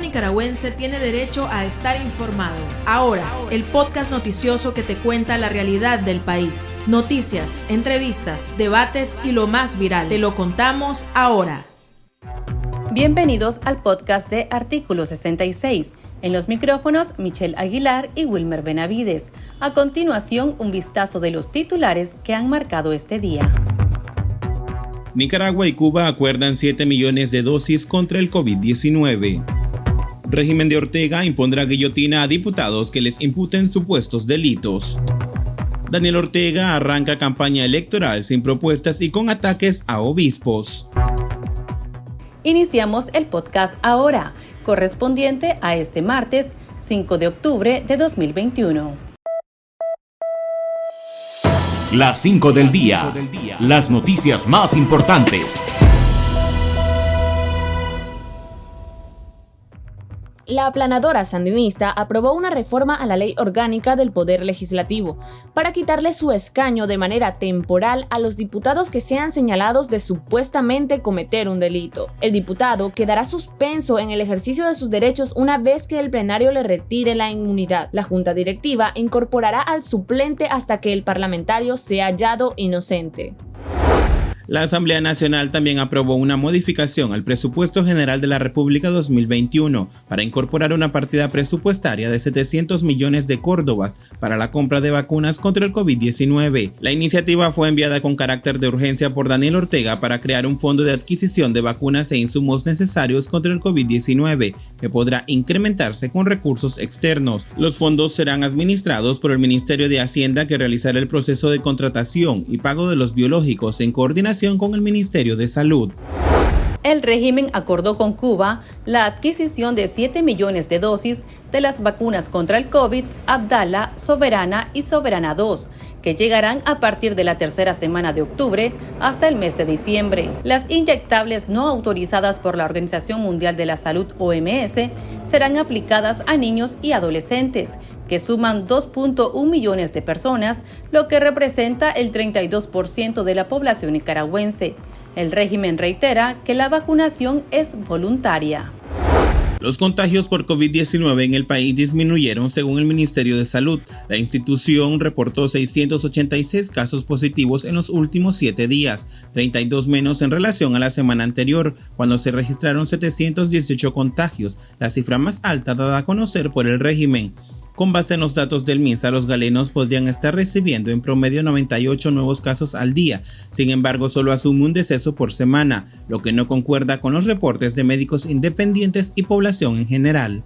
nicaragüense tiene derecho a estar informado. Ahora, el podcast noticioso que te cuenta la realidad del país. Noticias, entrevistas, debates y lo más viral. Te lo contamos ahora. Bienvenidos al podcast de Artículo 66. En los micrófonos, Michelle Aguilar y Wilmer Benavides. A continuación, un vistazo de los titulares que han marcado este día. Nicaragua y Cuba acuerdan 7 millones de dosis contra el COVID-19. Régimen de Ortega impondrá guillotina a diputados que les imputen supuestos delitos. Daniel Ortega arranca campaña electoral sin propuestas y con ataques a obispos. Iniciamos el podcast ahora, correspondiente a este martes 5 de octubre de 2021. Las 5 del día. Las noticias más importantes. La aplanadora sandinista aprobó una reforma a la Ley Orgánica del Poder Legislativo para quitarle su escaño de manera temporal a los diputados que sean señalados de supuestamente cometer un delito. El diputado quedará suspenso en el ejercicio de sus derechos una vez que el plenario le retire la inmunidad. La Junta Directiva incorporará al suplente hasta que el parlamentario sea hallado inocente. La Asamblea Nacional también aprobó una modificación al Presupuesto General de la República 2021 para incorporar una partida presupuestaria de 700 millones de córdobas para la compra de vacunas contra el COVID-19. La iniciativa fue enviada con carácter de urgencia por Daniel Ortega para crear un fondo de adquisición de vacunas e insumos necesarios contra el COVID-19, que podrá incrementarse con recursos externos. Los fondos serán administrados por el Ministerio de Hacienda, que realizará el proceso de contratación y pago de los biológicos en coordinación con el Ministerio de Salud. El régimen acordó con Cuba la adquisición de 7 millones de dosis de las vacunas contra el COVID, Abdala, Soberana y Soberana 2, que llegarán a partir de la tercera semana de octubre hasta el mes de diciembre. Las inyectables no autorizadas por la Organización Mundial de la Salud, OMS, serán aplicadas a niños y adolescentes, que suman 2.1 millones de personas, lo que representa el 32% de la población nicaragüense. El régimen reitera que la vacunación es voluntaria. Los contagios por COVID-19 en el país disminuyeron según el Ministerio de Salud. La institución reportó 686 casos positivos en los últimos 7 días, 32 menos en relación a la semana anterior, cuando se registraron 718 contagios, la cifra más alta dada a conocer por el régimen. Con base en los datos del MINSA, los galenos podrían estar recibiendo en promedio 98 nuevos casos al día. Sin embargo, solo asume un deceso por semana, lo que no concuerda con los reportes de médicos independientes y población en general.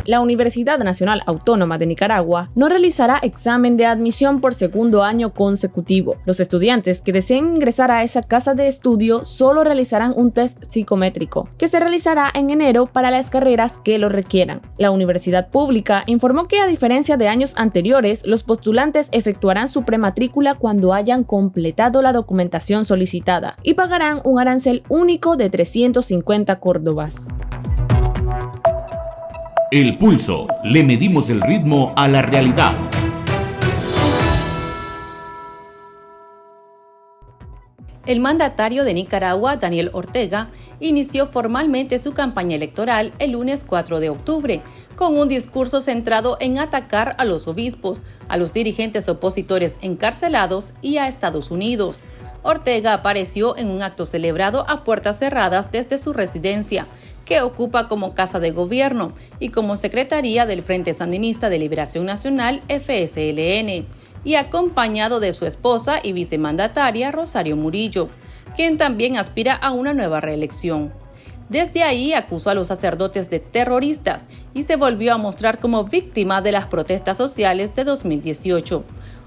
La Universidad Nacional Autónoma de Nicaragua no realizará examen de admisión por segundo año consecutivo. Los estudiantes que deseen ingresar a esa casa de estudio solo realizarán un test psicométrico, que se realizará en enero para las carreras que lo requieran. La universidad pública informó que, a diferencia de años anteriores, los postulantes efectuarán su prematrícula cuando hayan completado la documentación solicitada y pagarán un arancel único de 350 córdobas. El Pulso. Le medimos el ritmo a la realidad. El mandatario de Nicaragua, Daniel Ortega, inició formalmente su campaña electoral el lunes 4 de octubre, con un discurso centrado en atacar a los obispos, a los dirigentes opositores encarcelados y a Estados Unidos. Ortega apareció en un acto celebrado a puertas cerradas desde su residencia, que ocupa como casa de gobierno y como secretaría del Frente Sandinista de Liberación Nacional, FSLN, y acompañado de su esposa y vicemandataria Rosario Murillo, quien también aspira a una nueva reelección. Desde ahí acusó a los sacerdotes de terroristas y se volvió a mostrar como víctima de las protestas sociales de 2018.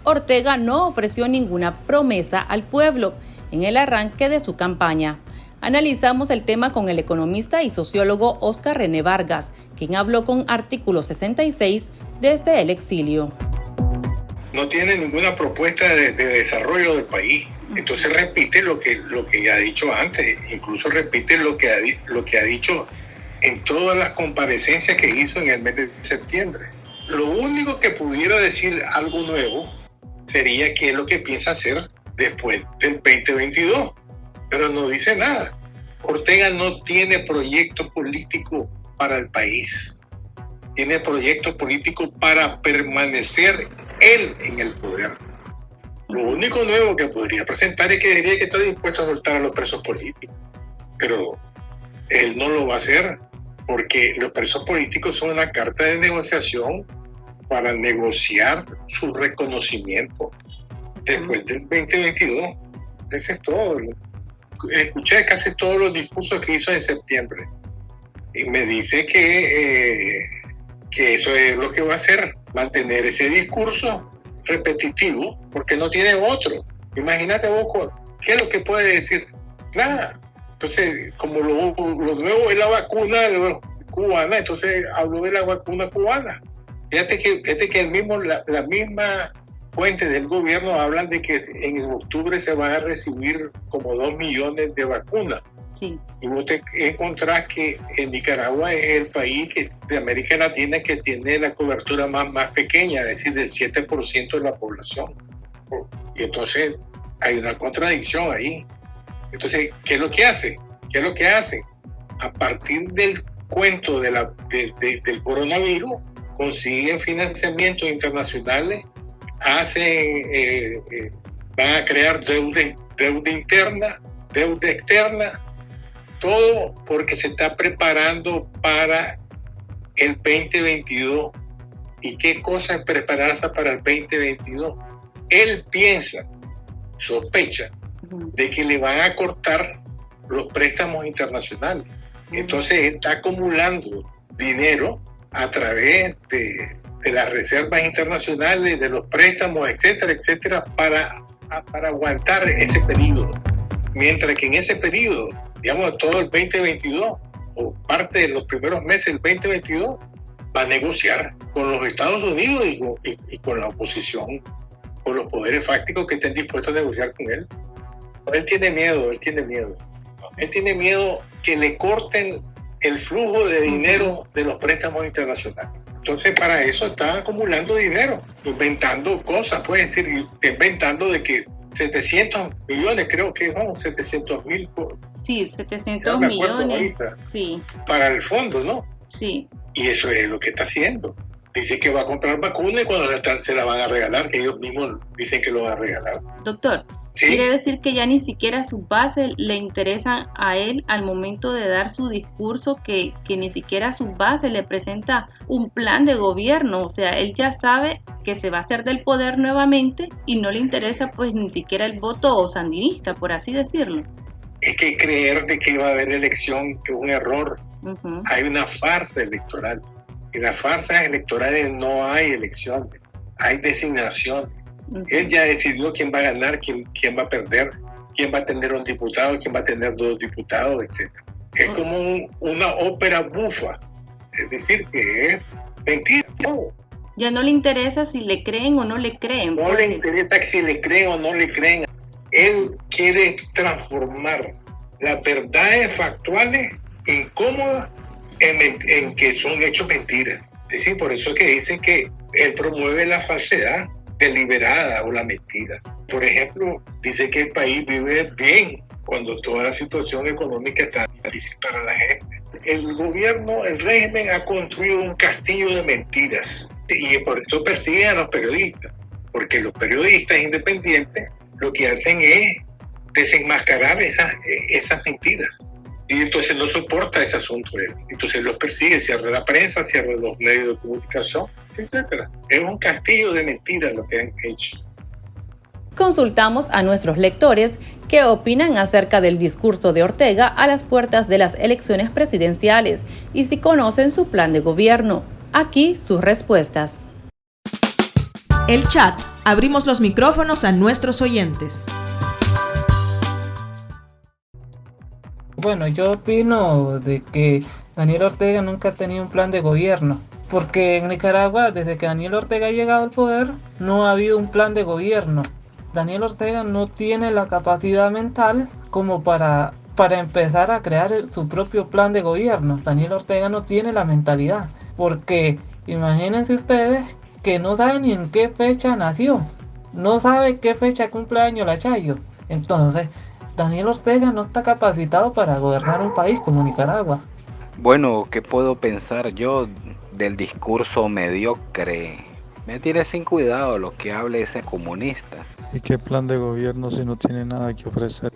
Ortega no ofreció ninguna promesa al pueblo en el arranque de su campaña. Analizamos el tema con el economista y sociólogo Óscar René Vargas, quien habló con Artículo 66 desde el exilio. No tiene ninguna propuesta de desarrollo del país. Entonces repite lo que ha dicho antes, incluso repite lo que ha dicho en todas las comparecencias que hizo en el mes de septiembre. Lo único que pudiera decir algo nuevo sería qué es lo que piensa hacer después del 2022, pero no dice nada. Ortega no tiene proyecto político para el país. Tiene proyectos políticos para permanecer él en el poder. Lo único nuevo que podría presentar es que diría que está dispuesto a soltar a los presos políticos. Pero él no lo va a hacer, porque los presos políticos son una carta de negociación para negociar su reconocimiento después del 2022. Eso es todo. Escuché casi todos los discursos que hizo en septiembre y me dice que eso es lo que va a hacer, mantener ese discurso repetitivo, porque no tiene otro. Imagínate vos, ¿qué es lo que puede decir? Nada. Entonces, como lo nuevo es la vacuna cubana, entonces habló de la vacuna cubana. Fíjate que la misma fuente del gobierno hablan de que en octubre se van a recibir como 2 millones de vacunas. Sí. Y vos te encontrás que en Nicaragua es el país de América Latina que tiene la cobertura más pequeña, es decir, del 7% de la población. Y entonces hay una contradicción ahí. Entonces, ¿qué es lo que hace? A partir del cuento del coronavirus, consiguen financiamientos internacionales, van a crear deuda interna, deuda externa, todo porque se está preparando para el 2022. ¿Y qué cosa es prepararse para el 2022? Él sospecha de que le van a cortar los préstamos internacionales. Entonces está acumulando dinero a través de las reservas internacionales, de los préstamos, etcétera, etcétera, para aguantar ese periodo. Mientras que en ese periodo, digamos, todo el 2022 o parte de los primeros meses del 2022, va a negociar con los Estados Unidos y con la oposición, con los poderes fácticos que estén dispuestos a negociar con él. Él tiene miedo que le corten el flujo de dinero de los préstamos internacionales. Entonces, para eso están acumulando dinero, inventando cosas, puede decir, inventando de que 700 millones, creo que son 700 mil. Sí, 700 millones. Ahorita, sí. Para el fondo, ¿no? Sí. Y eso es lo que está haciendo. Dice que va a comprar vacunas y cuando se la van a regalar, que ellos mismos dicen que lo van a regalar. Doctor, ¿sí? Quiere decir que ya ni siquiera sus bases le interesan a él al momento de dar su discurso, que ni siquiera sus bases le presenta un plan de gobierno. O sea, él ya sabe que se va a hacer del poder nuevamente y no le interesa pues ni siquiera el voto sandinista, por así decirlo. Es que creer de que va a haber elección es un error. Uh-huh. Hay una farsa electoral. En las farsas electorales no hay elecciones, hay designaciones. Uh-huh. Él ya decidió quién va a ganar, quién va a perder, quién va a tener un diputado, quién va a tener 2 diputados, etc. Es como una ópera bufa, es decir, que es mentira. Ya no le interesa si le creen o no le creen. No le interesa si le creen o no le creen. Él quiere transformar las verdades factuales incómodas en que son hechos mentiras. Es decir, por eso es que dicen que él promueve la falsedad deliberada o la mentira. Por ejemplo, dice que el país vive bien cuando toda la situación económica está difícil para la gente. El gobierno, el régimen ha construido un castillo de mentiras y por eso persiguen a los periodistas, porque los periodistas independientes lo que hacen es desenmascarar esas mentiras. Y entonces no soporta ese asunto él. Entonces los persigue, cierra la prensa, cierra los medios de comunicación, etc. Es un castillo de mentiras lo que han hecho. Consultamos a nuestros lectores qué opinan acerca del discurso de Ortega a las puertas de las elecciones presidenciales y si conocen su plan de gobierno. Aquí sus respuestas. El chat. Abrimos los micrófonos a nuestros oyentes. Bueno, yo opino de que Daniel Ortega nunca ha tenido un plan de gobierno, porque en Nicaragua, desde que Daniel Ortega ha llegado al poder, no ha habido un plan de gobierno. Daniel Ortega no tiene la capacidad mental como para empezar a crear su propio plan de gobierno. Daniel Ortega no tiene la mentalidad, porque imagínense ustedes que no sabe ni en qué fecha nació, no sabe qué fecha cumpleaños la Chayo. Entonces, Daniel Ortega no está capacitado para gobernar un país como Nicaragua. Bueno, ¿qué puedo pensar yo del discurso mediocre? Me tiene sin cuidado lo que hable ese comunista. ¿Y qué plan de gobierno si no tiene nada que ofrecer?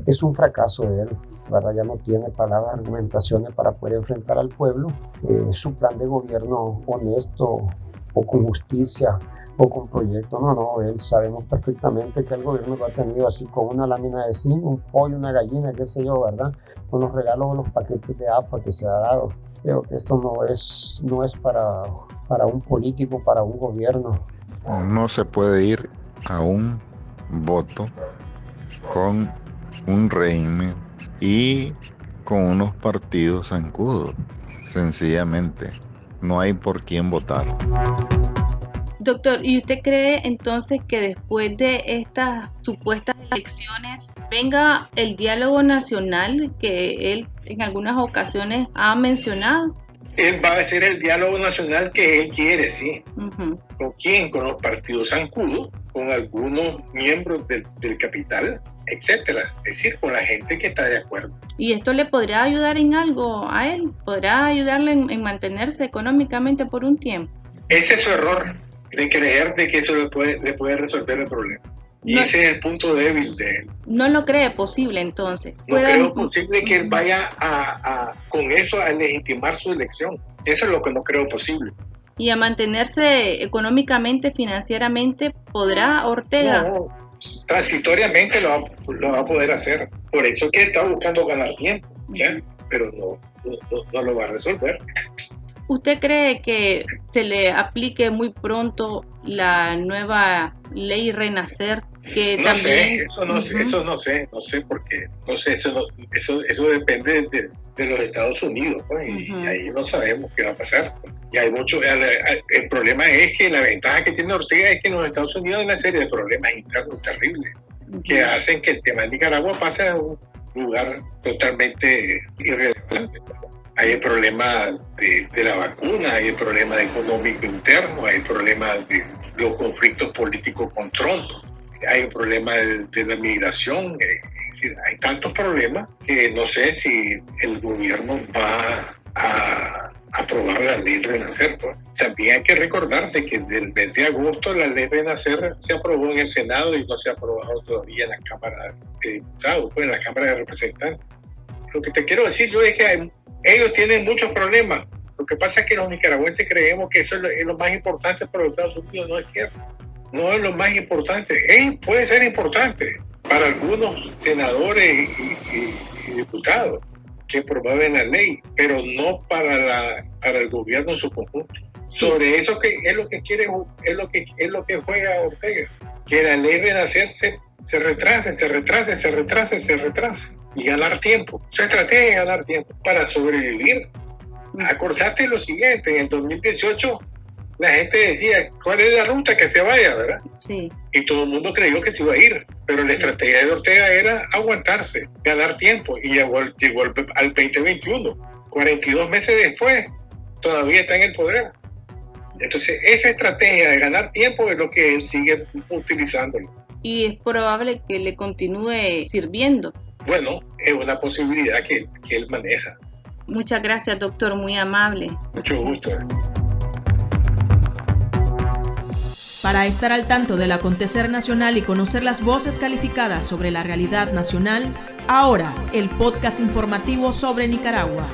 Es un fracaso de él, ¿verdad? Ya no tiene palabras, argumentaciones para poder enfrentar al pueblo. Su plan de gobierno honesto o con justicia o con proyectos, no, él sabemos perfectamente que el gobierno lo ha tenido así con una lámina de zinc, un pollo, una gallina, qué sé yo, ¿verdad? Con los regalos o los paquetes de AFA que se ha dado. Creo que esto no es para un político, para un gobierno. No se puede ir a un voto con un régimen y con unos partidos zancudos. Sencillamente, no hay por quién votar. Doctor, ¿y usted cree entonces que después de estas supuestas elecciones venga el diálogo nacional que él en algunas ocasiones ha mencionado? Él va a hacer el diálogo nacional que él quiere, sí. Uh-huh. ¿Con quién? Con los partidos zancudos, con algunos miembros del capital, etcétera. Es decir, con la gente que está de acuerdo. ¿Y esto le podrá ayudar en algo a él? ¿Podrá ayudarle en mantenerse económicamente por un tiempo? Ese es su error, de creer de que eso le puede resolver el problema. Y no, ese es el punto débil de él. ¿No lo cree posible entonces? No creo posible que él vaya con eso a legitimar su elección. Eso es lo que no creo posible. ¿Y a mantenerse económicamente, financieramente, podrá Ortega? No, transitoriamente lo va a poder hacer. Por eso que está buscando ganar tiempo, ¿ya? Pero no lo va a resolver. ¿Usted cree que se le aplique muy pronto la nueva ley Renacer? Que no también... sé, eso no sé porque eso depende de los Estados Unidos, pues, y ahí no sabemos qué va a pasar. Y hay mucho, el problema es que la ventaja que tiene Ortega es que en los Estados Unidos hay una serie de problemas internos terribles que hacen que el tema de Nicaragua pase a un lugar totalmente irrelevante. Hay el problema de la vacuna, hay el problema económico interno, hay el problema de los conflictos políticos con Trump, hay el problema de la migración. Es decir, hay tantos problemas que no sé si el gobierno va a aprobar la ley Renacer. Pues. También hay que recordar de que desde el mes de agosto la ley Renacer se aprobó en el Senado y no se ha aprobado todavía en la Cámara de Diputados, pues en la Cámara de Representantes. Lo que te quiero decir yo es que ellos tienen muchos problemas. Lo que pasa es que los nicaragüenses creemos que eso es lo más importante para los Estados Unidos. No es cierto. No es lo más importante. Puede ser importante para algunos senadores y diputados que promueven la ley, pero no para el gobierno en su conjunto. Sí. Sobre eso que es lo que quiere, es lo que juega Ortega, que la ley Renacer se retrase y ganar tiempo. Su estrategia es ganar tiempo para sobrevivir. Acordate lo siguiente, en el 2018 la gente decía, ¿cuál es la ruta que se vaya, verdad? Sí. Y todo el mundo creyó que se iba a ir, pero la estrategia de Ortega era aguantarse, ganar tiempo, y llegó al 2021, 42 meses después, todavía está en el poder. Entonces, esa estrategia de ganar tiempo es lo que él sigue utilizándolo. Y es probable que le continúe sirviendo. Bueno, es una posibilidad que él maneja. Muchas gracias, doctor, muy amable. Mucho gusto. Para estar al tanto del acontecer nacional y conocer las voces calificadas sobre la realidad nacional, ahora el podcast informativo sobre Nicaragua.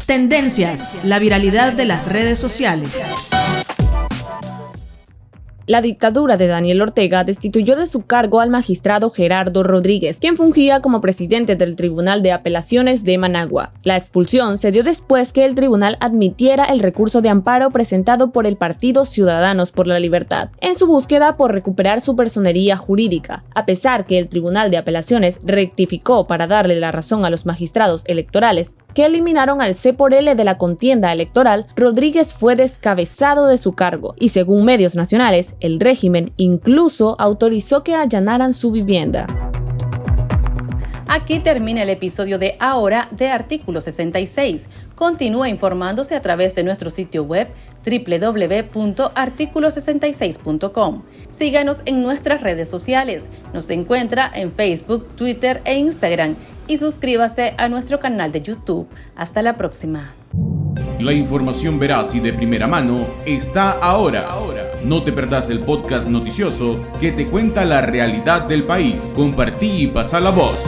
Tendencias, la viralidad de las redes sociales. La dictadura de Daniel Ortega destituyó de su cargo al magistrado Gerardo Rodríguez, quien fungía como presidente del Tribunal de Apelaciones de Managua. La expulsión se dio después que el tribunal admitiera el recurso de amparo presentado por el partido Ciudadanos por la Libertad, en su búsqueda por recuperar su personería jurídica. A pesar que el Tribunal de Apelaciones rectificó para darle la razón a los magistrados electorales, que eliminaron al C por L de la contienda electoral, Rodríguez fue descabezado de su cargo y, según medios nacionales, el régimen incluso autorizó que allanaran su vivienda. Aquí termina el episodio de Ahora de Artículo 66. Continúe informándose a través de nuestro sitio web www.articulo66.com. Síganos en nuestras redes sociales. Nos encuentra en Facebook, Twitter e Instagram y suscríbase a nuestro canal de YouTube. Hasta la próxima. La información veraz y de primera mano está ahora. No te perdás el podcast noticioso que te cuenta la realidad del país. Compartí y pasa la voz.